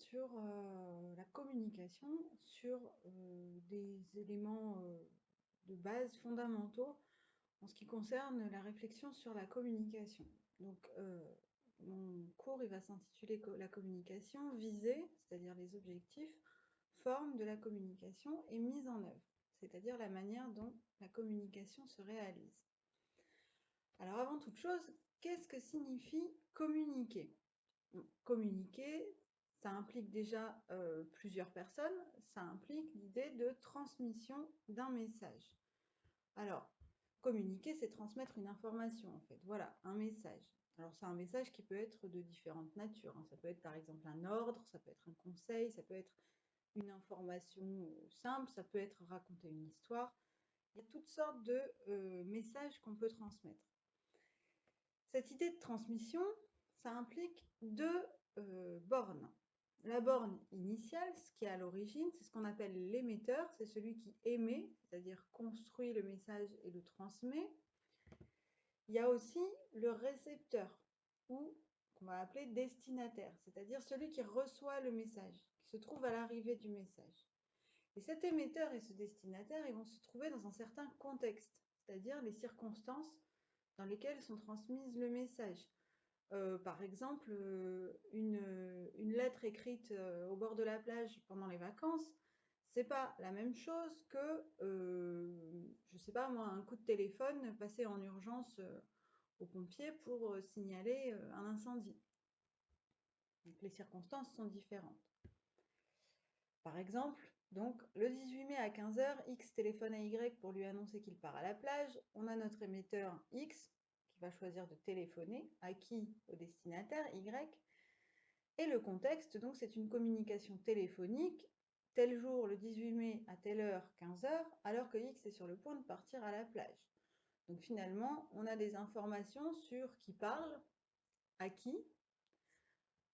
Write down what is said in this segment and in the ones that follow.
sur la communication, sur des éléments de base fondamentaux en ce qui concerne la réflexion sur la communication. Donc, mon cours il va s'intituler La communication, visée, c'est-à-dire les objectifs, forme de la communication et mise en œuvre, c'est-à-dire la manière dont la communication se réalise. Alors, avant toute chose, qu'est-ce que signifie communiquer? Communiquer, ça implique déjà plusieurs personnes, ça implique l'idée de transmission d'un message. Alors, communiquer, c'est transmettre une information, en fait. Voilà, un message. Alors, c'est un message qui peut être de différentes natures, hein. Ça peut être par exemple un ordre, ça peut être un conseil, ça peut être une information simple, ça peut être raconter une histoire. Il y a toutes sortes de messages qu'on peut transmettre. Cette idée de transmission, ça implique deux bornes. La borne initiale, ce qui est à l'origine, c'est ce qu'on appelle l'émetteur, c'est celui qui émet, c'est-à-dire construit le message et le transmet. Il y a aussi le récepteur, ou qu'on va appeler destinataire, c'est-à-dire celui qui reçoit le message, qui se trouve à l'arrivée du message. Et cet émetteur et ce destinataire, ils vont se trouver dans un certain contexte, c'est-à-dire les circonstances dans lesquelles sont transmises le message. Par exemple, une lettre écrite au bord de la plage pendant les vacances, c'est pas la même chose que, je sais pas moi, un coup de téléphone passé en urgence aux pompiers pour signaler un incendie. Donc les circonstances sont différentes. Par exemple, donc le 18 mai à 15 h, X téléphone à Y pour lui annoncer qu'il part à la plage. On a notre émetteur X qui va choisir de téléphoner à qui? Au destinataire Y. Et le contexte, donc c'est une communication téléphonique, tel jour le 18 mai à telle heure 15 h, alors que X est sur le point de partir à la plage. Donc finalement, on a des informations sur qui parle, à qui,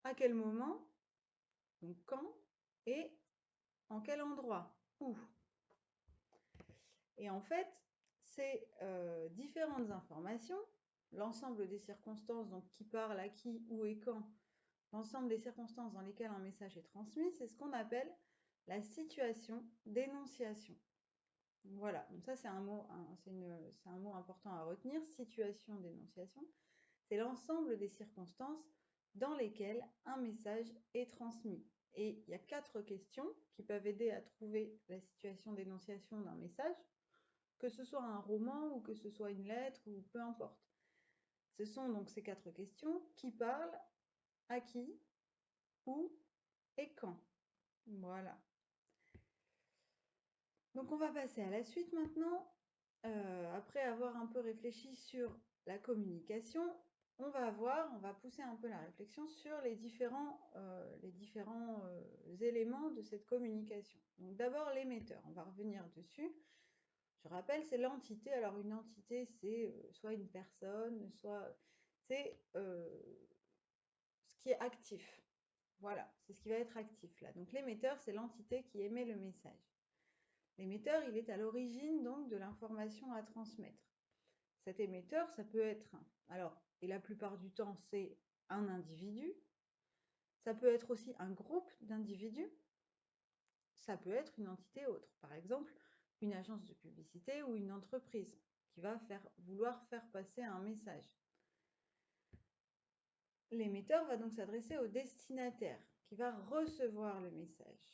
à quel moment, donc quand, et en quel endroit, où. Et en fait, ces différentes informations, l'ensemble des circonstances, donc qui parle, à qui, où et quand, l'ensemble des circonstances dans lesquelles un message est transmis, c'est ce qu'on appelle la situation d'énonciation. Voilà, donc ça c'est un mot important à retenir, situation d'énonciation. C'est l'ensemble des circonstances dans lesquelles un message est transmis. Et il y a 4 questions qui peuvent aider à trouver la situation d'énonciation d'un message, que ce soit un roman ou que ce soit une lettre ou peu importe. Ce sont donc ces 4 questions: qui parle, à qui, où et quand. Voilà. Donc on va passer à la suite maintenant. Après avoir un peu réfléchi sur la communication, on va pousser un peu la réflexion sur les différents éléments de cette communication. Donc d'abord l'émetteur, on va revenir dessus. Je rappelle, c'est l'entité. Alors une entité, c'est soit une personne, soit c'est ce qui est actif. Voilà, c'est ce qui va être actif là. Donc l'émetteur, c'est l'entité qui émet le message. L'émetteur, il est à l'origine donc de l'information à transmettre. Cet émetteur, ça peut être, alors, et la plupart du temps, c'est un individu. Ça peut être aussi un groupe d'individus. Ça peut être une entité autre. Par exemple, une agence de publicité ou une entreprise qui va vouloir faire passer un message. L'émetteur va donc s'adresser au destinataire qui va recevoir le message.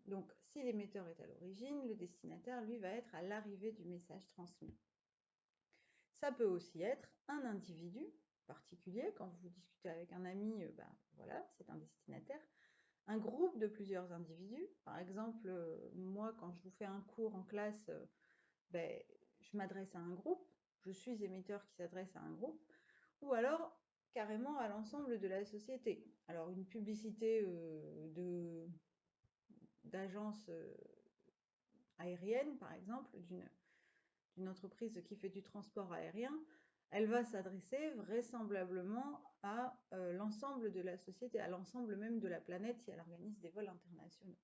Donc, si l'émetteur est à l'origine, le destinataire, lui, va être à l'arrivée du message transmis. Ça peut aussi être un individu particulier. Quand vous discutez avec un ami, voilà, c'est un destinataire. Un groupe de plusieurs individus. Par exemple, moi, quand je vous fais un cours en classe, je m'adresse à un groupe. Je suis émetteur qui s'adresse à un groupe. Ou alors, carrément à l'ensemble de la société. Alors, une publicité d'agence aérienne, par exemple, d'une entreprise qui fait du transport aérien, elle va s'adresser vraisemblablement à l'ensemble de la société, à l'ensemble même de la planète si elle organise des vols internationaux.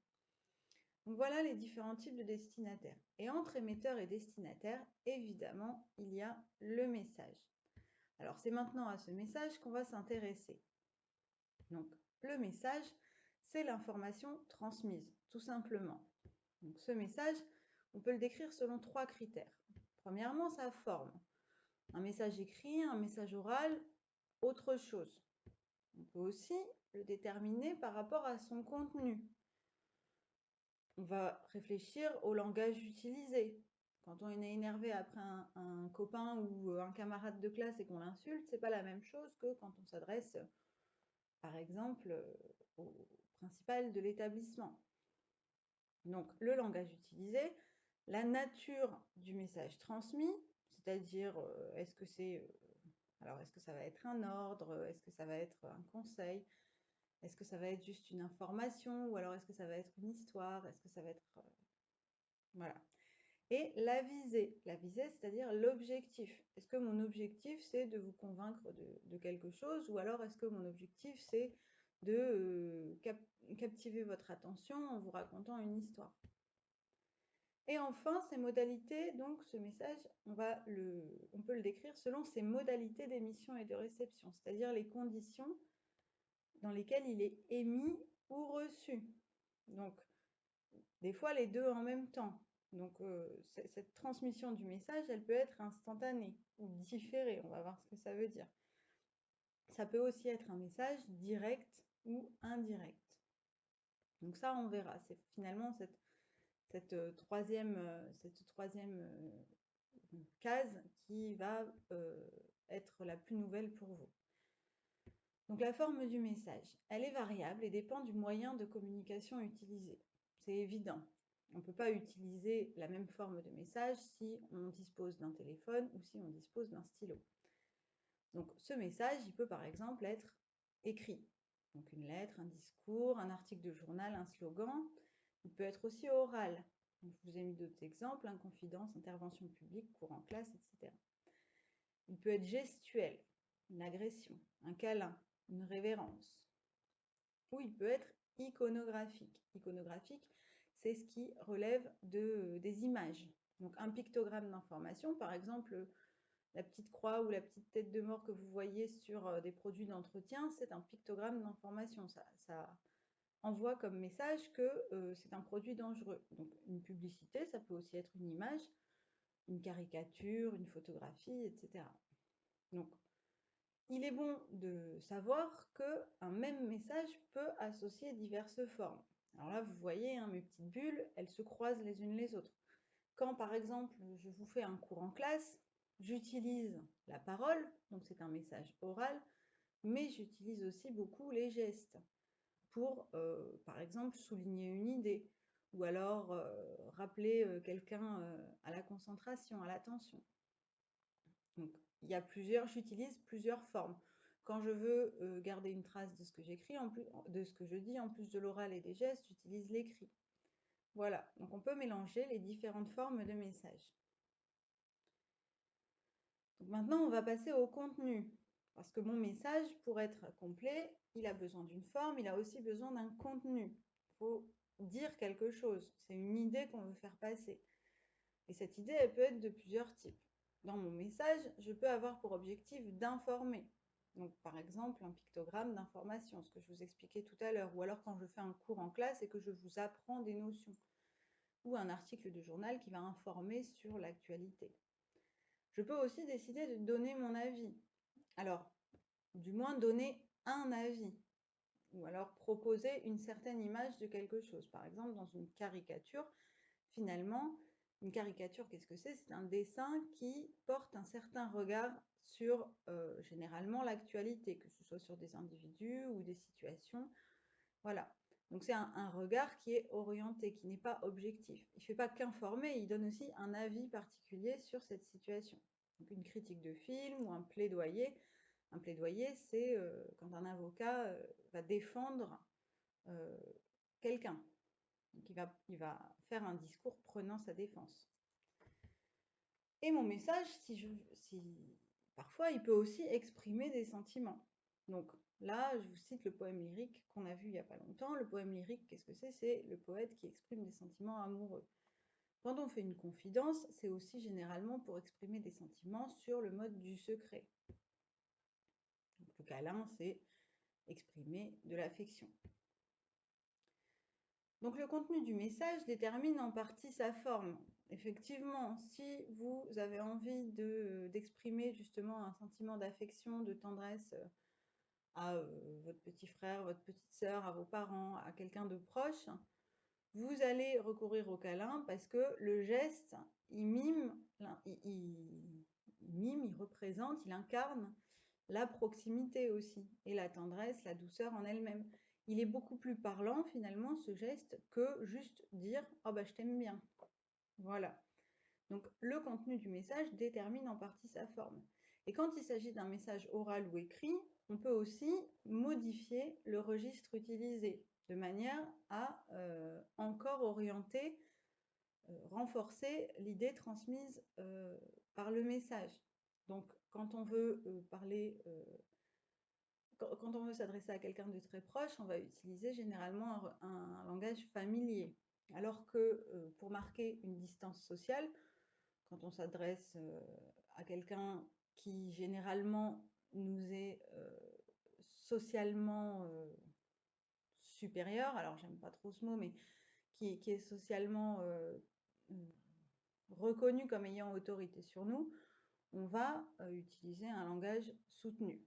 Donc voilà les différents types de destinataires. Et entre émetteur et destinataire, évidemment, il y a le message. Alors c'est maintenant à ce message qu'on va s'intéresser. Donc le message, c'est l'information transmise, tout simplement. Donc, ce message, on peut le décrire selon 3 critères. Premièrement, sa forme. Un message écrit, un message oral, autre chose. On peut aussi le déterminer par rapport à son contenu. On va réfléchir au langage utilisé. Quand on est énervé après un copain ou un camarade de classe et qu'on l'insulte, c'est pas la même chose que quand on s'adresse, par exemple, au principal de l'établissement. Donc, le langage utilisé, la nature du message transmis, c'est-à-dire est-ce que ça va être un ordre, est-ce que ça va être un conseil, est-ce que ça va être juste une information, ou alors est-ce que ça va être une histoire, est-ce que ça va être... voilà. Et la visée, c'est-à-dire l'objectif. Est-ce que mon objectif, c'est de vous convaincre de quelque chose, ou alors est-ce que mon objectif, c'est de captiver votre attention en vous racontant une histoire? Et enfin, ces modalités, donc ce message, on peut le décrire selon ses modalités d'émission et de réception, c'est-à-dire les conditions dans lesquelles il est émis ou reçu. Donc, des fois, les deux en même temps. Donc, cette transmission du message, elle peut être instantanée ou différée. On va voir ce que ça veut dire. Ça peut aussi être un message direct ou indirect. Donc ça, on verra. C'est finalement cette troisième case qui va être la plus nouvelle pour vous. Donc la forme du message, elle est variable et dépend du moyen de communication utilisé. C'est évident. On ne peut pas utiliser la même forme de message si on dispose d'un téléphone ou si on dispose d'un stylo. Donc ce message, il peut par exemple être écrit. Donc une lettre, un discours, un article de journal, un slogan. Il peut être aussi oral. Donc, je vous ai mis d'autres exemples, confidence, intervention publique, cours en classe, etc. Il peut être gestuel, une agression, un câlin, une révérence. Ou il peut être iconographique. Iconographique, c'est ce qui relève des images. Donc un pictogramme d'information, par exemple, la petite croix ou la petite tête de mort que vous voyez sur des produits d'entretien, c'est un pictogramme d'information. Ça envoie comme message que c'est un produit dangereux. Donc une publicité, ça peut aussi être une image, une caricature, une photographie, etc. Donc, il est bon de savoir qu'un même message peut associer diverses formes. Alors là, vous voyez, mes petites bulles, elles se croisent les unes les autres. Quand, par exemple, je vous fais un cours en classe, j'utilise la parole, donc c'est un message oral, mais j'utilise aussi beaucoup les gestes pour, par exemple, souligner une idée ou alors rappeler quelqu'un à la concentration, à l'attention. Donc, j'utilise plusieurs formes. Quand je veux garder une trace de ce que j'écris, de ce que je dis, en plus de l'oral et des gestes, j'utilise l'écrit. Voilà, donc on peut mélanger les différentes formes de messages. Donc maintenant, on va passer au contenu. Parce que mon message, pour être complet, il a besoin d'une forme, il a aussi besoin d'un contenu. Il faut dire quelque chose. C'est une idée qu'on veut faire passer. Et cette idée, elle peut être de plusieurs types. Dans mon message, je peux avoir pour objectif d'informer. Donc, par exemple, un pictogramme d'information, ce que je vous expliquais tout à l'heure. Ou alors quand je fais un cours en classe et que je vous apprends des notions. Ou un article de journal qui va informer sur l'actualité. Je peux aussi décider de donner mon avis. Alors, du moins donner un avis. Ou alors proposer une certaine image de quelque chose. Par exemple, dans une caricature, finalement, une caricature, qu'est-ce que c'est? C'est un dessin qui porte un certain regard sur généralement l'actualité, que ce soit sur des individus ou des situations. Voilà. Donc c'est un regard qui est orienté, qui n'est pas objectif. Il ne fait pas qu'informer, il donne aussi un avis particulier sur cette situation. Donc une critique de film ou un plaidoyer. Un plaidoyer, c'est quand un avocat va défendre quelqu'un. Donc il va faire un discours prenant sa défense. Et mon message, parfois, il peut aussi exprimer des sentiments. Donc là, je vous cite le poème lyrique qu'on a vu il n'y a pas longtemps. Le poème lyrique, qu'est-ce que c'est? C'est le poète qui exprime des sentiments amoureux. Quand on fait une confidence, c'est aussi généralement pour exprimer des sentiments sur le mode du secret. Donc, le câlin, c'est exprimer de l'affection. Donc le contenu du message détermine en partie sa forme. Effectivement, si vous avez envie d'exprimer justement un sentiment d'affection, de tendresse à votre petit frère, votre petite sœur, à vos parents, à quelqu'un de proche, vous allez recourir au câlin parce que le geste, il mime, il représente, il incarne la proximité aussi et la tendresse, la douceur en elle-même. Il est beaucoup plus parlant finalement ce geste que juste dire « Oh bah je t'aime bien ». Voilà. Donc le contenu du message détermine en partie sa forme. Et quand il s'agit d'un message oral ou écrit, on peut aussi modifier le registre utilisé de manière à encore orienter, renforcer l'idée transmise par le message. Donc quand on veut parler quand on veut s'adresser à quelqu'un de très proche, on va utiliser généralement un langage familier. Alors que pour marquer une distance sociale, quand on s'adresse à quelqu'un qui généralement nous est socialement supérieur, alors j'aime pas trop ce mot, mais qui est socialement reconnu comme ayant autorité sur nous, on va utiliser un langage soutenu.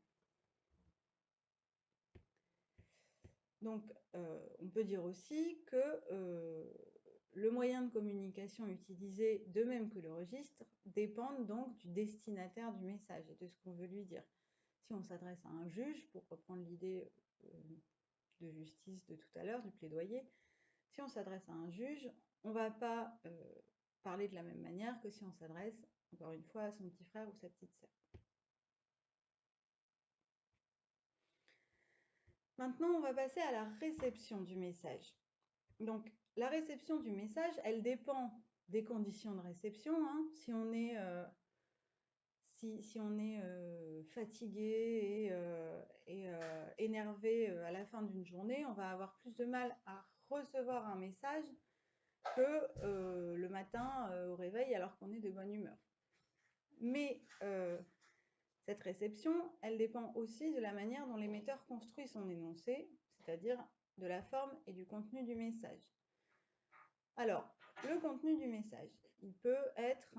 Donc, on peut dire aussi que le moyen de communication utilisé, de même que le registre, dépendent donc du destinataire du message et de ce qu'on veut lui dire. Si on s'adresse à un juge, pour reprendre l'idée de justice de tout à l'heure, du plaidoyer, si on s'adresse à un juge, on ne va pas parler de la même manière que si on s'adresse, encore une fois, à son petit frère ou sa petite sœur. Maintenant, on va passer à la réception du message. Donc, la réception du message, elle dépend des conditions de réception. Hein. Si on est, fatigué et énervé à la fin d'une journée, on va avoir plus de mal à recevoir un message que le matin au réveil alors qu'on est de bonne humeur. Mais cette réception, elle dépend aussi de la manière dont l'émetteur construit son énoncé, c'est-à-dire de la forme et du contenu du message. Alors, le contenu du message, il peut être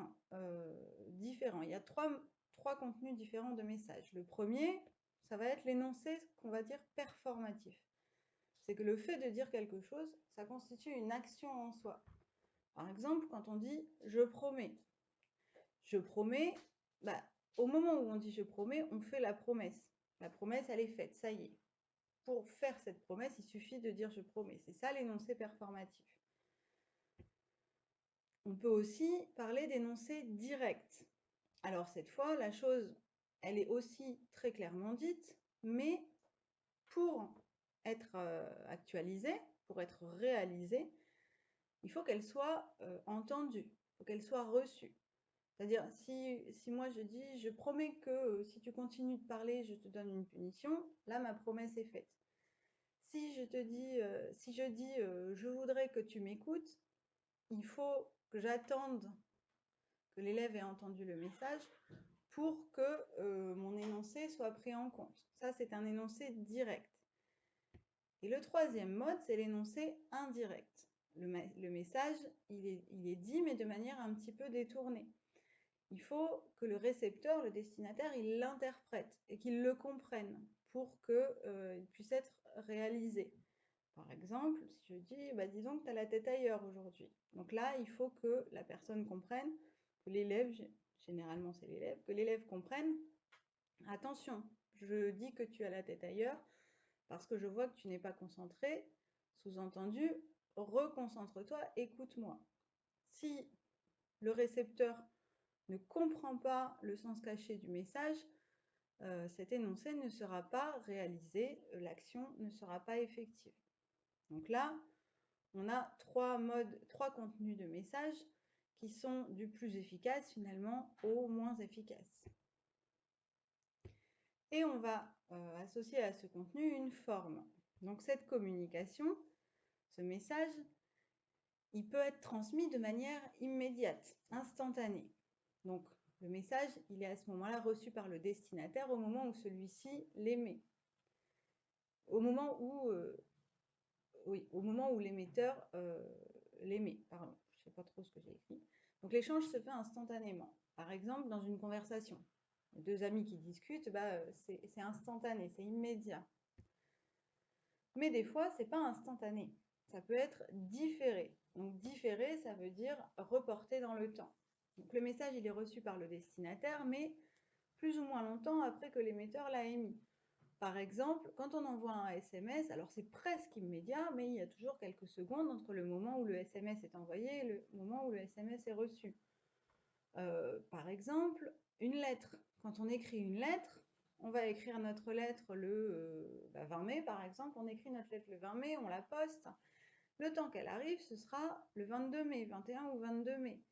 différent. Il y a trois contenus différents de message. Le premier, ça va être l'énoncé qu'on va dire performatif. C'est que le fait de dire quelque chose, ça constitue une action en soi. Par exemple, quand on dit « je promets ». Je promets, bah, au moment où on dit « je promets », on fait la promesse. La promesse, elle est faite, ça y est. Pour faire cette promesse, il suffit de dire « je promets ». C'est ça l'énoncé performatif. On peut aussi parler d'énoncé direct. Alors cette fois, la chose, elle est aussi très clairement dite, mais pour être actualisée, pour être réalisée, il faut qu'elle soit entendue, il faut qu'elle soit reçue. C'est-à-dire, si moi je dis, je promets que si tu continues de parler, je te donne une punition, là ma promesse est faite. Si je dis, je voudrais que tu m'écoutes, il faut que j'attende que l'élève ait entendu le message pour que mon énoncé soit pris en compte. Ça, c'est un énoncé direct. Et le troisième mode, c'est l'énoncé indirect. Le message, il est dit, mais de manière un petit peu détournée. Il faut que le récepteur, le destinataire, il l'interprète et qu'il le comprenne pour qu'il puisse être réalisé. Par exemple, si je dis, bah, dis donc, tu as la tête ailleurs aujourd'hui. Donc là, il faut que la personne comprenne, que l'élève, généralement c'est l'élève, que l'élève comprenne, attention, je dis que tu as la tête ailleurs parce que je vois que tu n'es pas concentré, sous-entendu, reconcentre-toi, écoute-moi. Si le récepteur ne comprend pas le sens caché du message, cet énoncé ne sera pas réalisé, l'action ne sera pas effective. Donc là, on a trois contenus de message qui sont du plus efficace finalement au moins efficace. Et on va associer à ce contenu une forme. Donc cette communication, ce message, il peut être transmis de manière immédiate, instantanée. Donc le message, il est à ce moment-là reçu par le destinataire au moment où celui-ci l'émet. Au moment où oui, au moment où l'émetteur l'émet, pardon, je ne sais pas trop ce que j'ai écrit. Donc l'échange se fait instantanément. Par exemple, dans une conversation, deux amis qui discutent, c'est instantané, c'est immédiat. Mais des fois, ce n'est pas instantané. Ça peut être différé. Donc différé, ça veut dire reporté dans le temps. Donc le message, il est reçu par le destinataire, mais plus ou moins longtemps après que l'émetteur l'a émis. Par exemple, quand on envoie un SMS, alors c'est presque immédiat, mais il y a toujours quelques secondes entre le moment où le SMS est envoyé et le moment où le SMS est reçu. Par exemple, une lettre. Quand on écrit une lettre, on va écrire notre lettre le 20 mai, par exemple. On écrit notre lettre le 20 mai, on la poste. Le temps qu'elle arrive, ce sera le 22 mai, 21 ou 22 mai.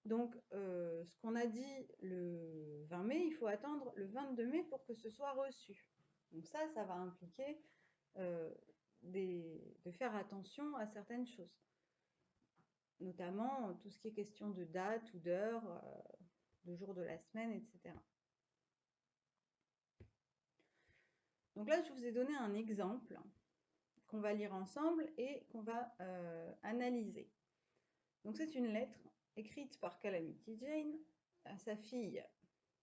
Donc, ce qu'on a dit le 20 mai, il faut attendre le 22 mai pour que ce soit reçu. Donc ça va impliquer de faire attention à certaines choses, notamment tout ce qui est question de date ou d'heure, de jour de la semaine, etc. Donc là, je vous ai donné un exemple qu'on va lire ensemble et qu'on va analyser. Donc c'est une lettre écrite par Calamity Jane à sa fille,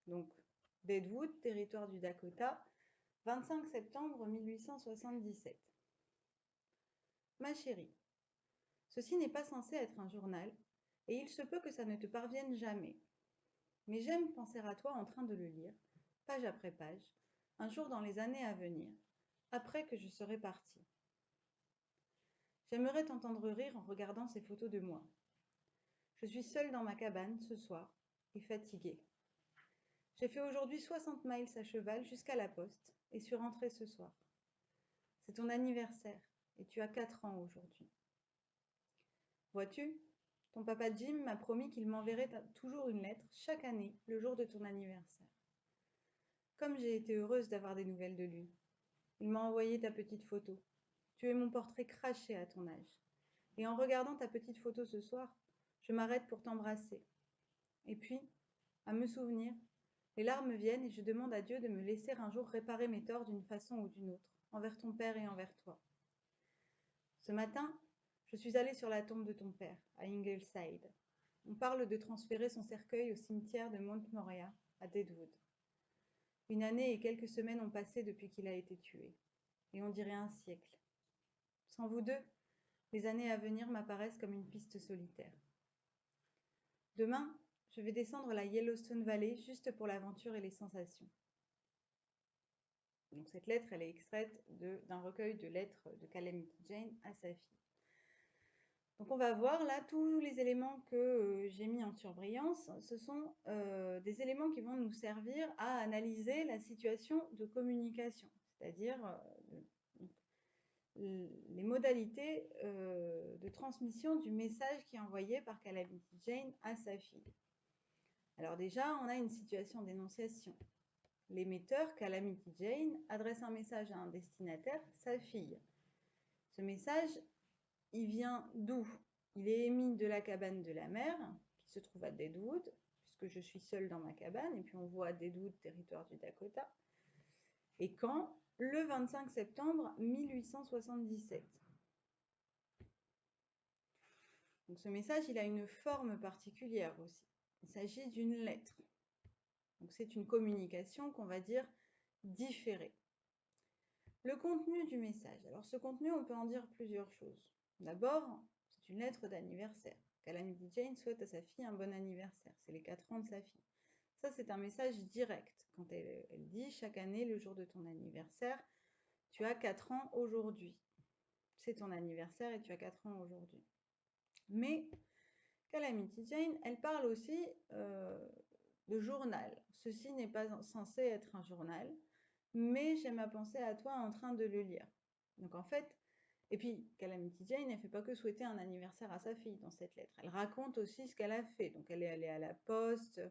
donc Deadwood, territoire du Dakota, 25 septembre 1877. Ma chérie, ceci n'est pas censé être un journal, et il se peut que ça ne te parvienne jamais. Mais j'aime penser à toi en train de le lire, page après page, un jour dans les années à venir, après que je serai partie. J'aimerais t'entendre rire en regardant ces photos de moi. Je suis seule dans ma cabane ce soir, et fatiguée. J'ai fait aujourd'hui 60 miles à cheval jusqu'à la poste, et suis rentrée ce soir. C'est ton anniversaire, et tu as 4 ans aujourd'hui. Vois-tu, ton papa Jim m'a promis qu'il m'enverrait toujours une lettre chaque année, le jour de ton anniversaire. Comme j'ai été heureuse d'avoir des nouvelles de lui. Il m'a envoyé ta petite photo. Tu es mon portrait craché à ton âge. Et en regardant ta petite photo ce soir, je m'arrête pour t'embrasser. Et puis, à me souvenir, les larmes viennent et je demande à Dieu de me laisser un jour réparer mes torts d'une façon ou d'une autre, envers ton père et envers toi. Ce matin, je suis allée sur la tombe de ton père, à Ingleside. On parle de transférer son cercueil au cimetière de Mount Moriah, à Deadwood. Une année et quelques semaines ont passé depuis qu'il a été tué, et on dirait un siècle. Sans vous deux, les années à venir m'apparaissent comme une piste solitaire. Demain, je vais descendre la Yellowstone Valley juste pour l'aventure et les sensations. Donc cette lettre, elle est extraite d'un recueil de lettres de Calamity Jane à sa fille. Donc on va voir là tous les éléments que j'ai mis en surbrillance. Ce sont des éléments qui vont nous servir à analyser la situation de communication, c'est-à-dire les modalités de transmission du message qui est envoyé par Calamity Jane à sa fille. Alors déjà, on a une situation d'énonciation. L'émetteur, Calamity Jane, adresse un message à un destinataire, sa fille. Ce message, il vient d'où? Il est émis de la cabane de la mère, qui se trouve à Deadwood, puisque je suis seule dans ma cabane, et puis on voit Deadwood, territoire du Dakota. Et quand? Le 25 septembre 1877. Donc ce message, il a une forme particulière aussi. Il s'agit d'une lettre. Donc c'est une communication qu'on va dire différée. Le contenu du message. Alors ce contenu, on peut en dire plusieurs choses. D'abord, c'est une lettre d'anniversaire. Calamity Jane souhaite à sa fille un bon anniversaire. C'est les 4 ans de sa fille. Ça, c'est un message direct. Quand elle dit chaque année, le jour de ton anniversaire, tu as 4 ans aujourd'hui. C'est ton anniversaire et tu as 4 ans aujourd'hui. Mais Calamity Jane, elle parle aussi de journal. Ceci n'est pas censé être un journal, mais j'aime à penser à toi en train de le lire. Donc en fait, et puis Calamity Jane, elle ne fait pas que souhaiter un anniversaire à sa fille dans cette lettre. Elle raconte aussi ce qu'elle a fait. Donc elle est allée à la poste,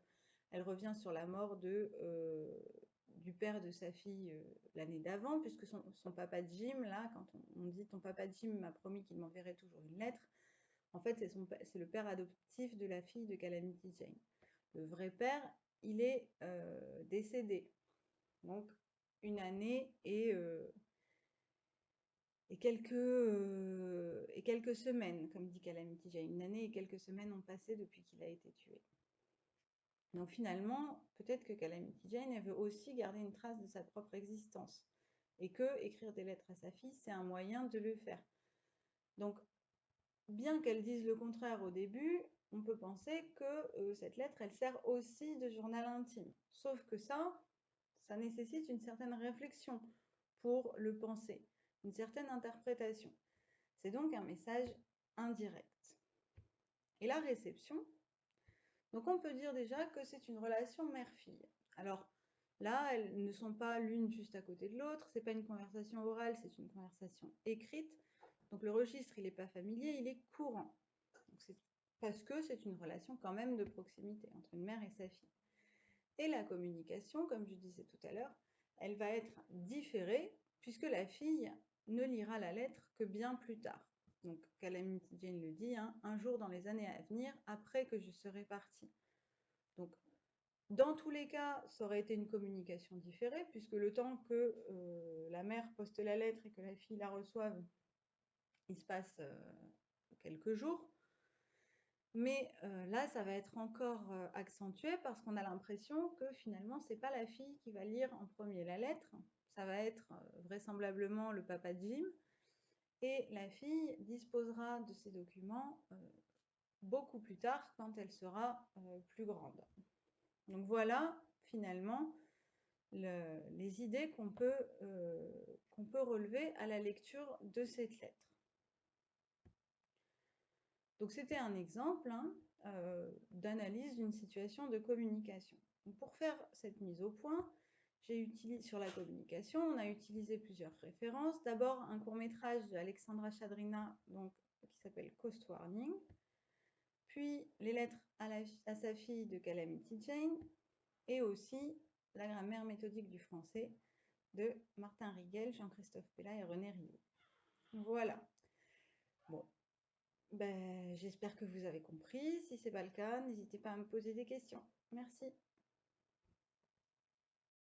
elle revient sur la mort du père de sa fille l'année d'avant, puisque son papa Jim, là, quand on dit ton papa Jim m'a promis qu'il m'enverrait toujours une lettre, en fait, c'est le père adoptif de la fille de Calamity Jane. Le vrai père, il est décédé. Donc, une année et quelques semaines, comme dit Calamity Jane. Une année et quelques semaines ont passé depuis qu'il a été tué. Donc finalement, peut-être que Calamity Jane, elle veut aussi garder une trace de sa propre existence et que écrire des lettres à sa fille, c'est un moyen de le faire. Donc, bien qu'elle dise le contraire au début, on peut penser que cette lettre, elle sert aussi de journal intime. Sauf que ça nécessite une certaine réflexion pour le penser, une certaine interprétation. C'est donc un message indirect. Et la réception, donc on peut dire déjà que c'est une relation mère-fille. Alors là, elles ne sont pas l'une juste à côté de l'autre, c'est pas une conversation orale, c'est une conversation écrite. Donc le registre, il n'est pas familier, il est courant. Parce que c'est une relation quand même de proximité entre une mère et sa fille. Et la communication, comme je disais tout à l'heure, elle va être différée puisque la fille ne lira la lettre que bien plus tard. Donc Calamity Jane le dit, hein, un jour dans les années à venir, après que je serai partie. Donc dans tous les cas, ça aurait été une communication différée puisque le temps que la mère poste la lettre et que la fille la reçoive, il se passe quelques jours. Mais là, ça va être encore accentué parce qu'on a l'impression que finalement, c'est pas la fille qui va lire en premier la lettre, ça va être vraisemblablement le papa de Jim, et la fille disposera de ces documents beaucoup plus tard quand elle sera plus grande. Donc voilà finalement les idées qu'on peut relever à la lecture de cette lettre. Donc c'était un exemple d'analyse d'une situation de communication. Donc, pour faire cette mise au point, j'ai utilisé sur la communication, on a utilisé plusieurs références. D'abord un court-métrage d'Alexandra Chadrina qui s'appelle Coast Warning, puis les lettres à sa fille de Calamity Jane, et aussi la grammaire méthodique du français de Martin Rigel, Jean-Christophe Pella et René Rio. Voilà. Bon, j'espère que vous avez compris. Si ce n'est pas le cas, n'hésitez pas à me poser des questions. Merci.